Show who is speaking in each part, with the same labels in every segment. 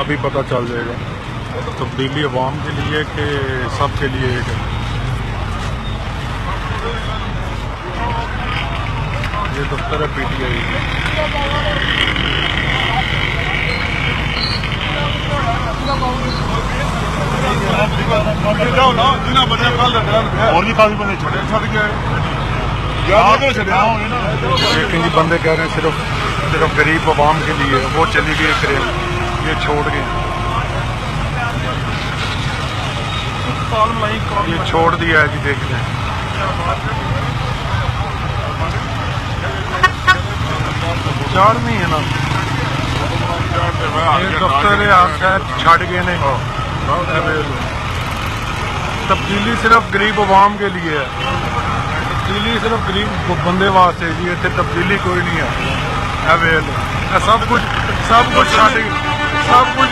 Speaker 1: तभी पता चल जाएगा तब्दीली अवाम के लिए कि सब के लिए एक है। ये दफ्तर है PTI।
Speaker 2: और भी काफी बंदे छड़े छड़ गए
Speaker 1: लेकिन जी बंदे कह रहे हैं सिर्फ गरीब अवाम के लिए वो चली गई क्रेन, ये छोड़ गए, ये छोड़ दिया है जी। देख लें चार नहीं है ना ये दफ्तर छड़ गए ने। तब्दीली सिर्फ गरीब अवाम के लिए है, तब्दीली सिर्फ गरीब बंदे वास्ते जी। इतने तब्दीली कोई नहीं है। सब कुछ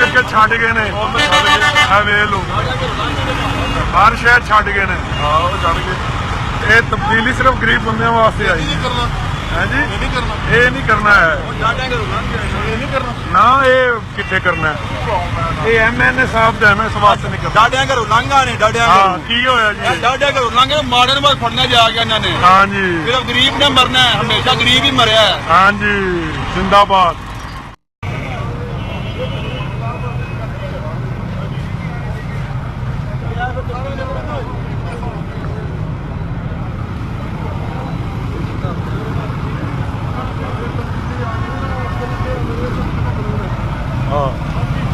Speaker 1: अगे छड़ गए ने। लो हर शहर छड़ गए ने। ये तब्दीली सिर्फ गरीब बंदे वास्ते आई है जी। ये नहीं करना है ना, ये कितने करना है? ये MNA साहब का है ना, इस वास्ते नहीं करना।
Speaker 3: डाडिया घरों लंघा ने डाडिया
Speaker 1: की होया जी?
Speaker 3: डाडिया घरों लंघे माड़े ਨੂੰ ਬਸ ਫੜਨਾ ਜਾ ਕੇ ਇਹਨਾਂ ਨੇ।
Speaker 1: हाँ जी
Speaker 3: सिर्फ गरीब ने मरना है, हमेशा गरीब ही मरया है।
Speaker 1: हाँ जी जिंदाबाद।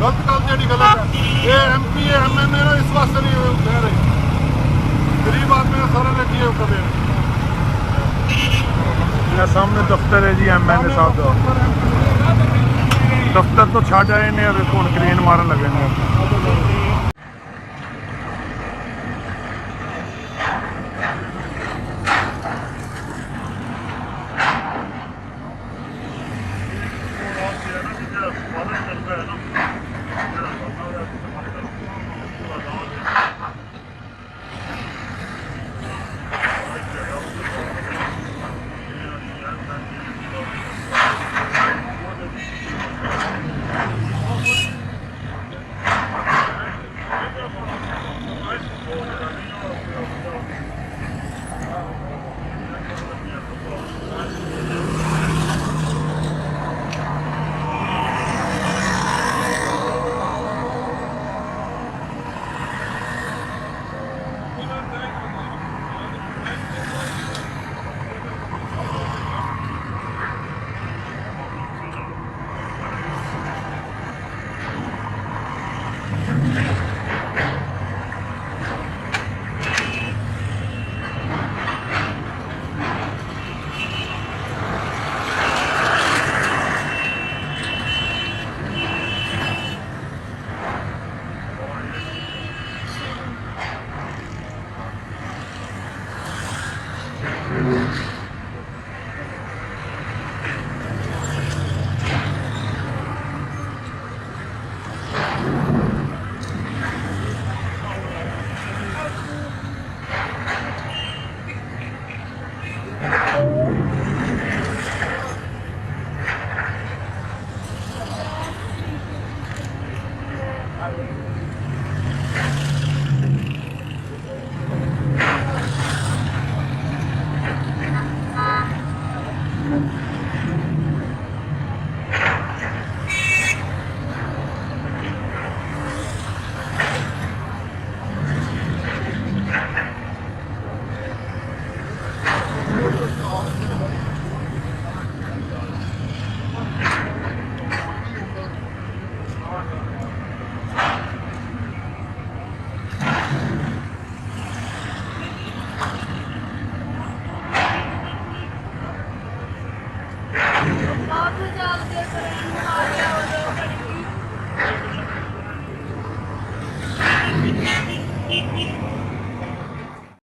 Speaker 2: गलत गल जी गलत है। ये MP MNA ना इस वास्ते नहीं कह रहे, गरीब आदमी ने सारे ने किए कर रहे।
Speaker 1: सामने दफ्तर है जी MNA साहब का। दफ्तर तो छड़ आए ने, देखो हुण क्रेन मारन लगे ने।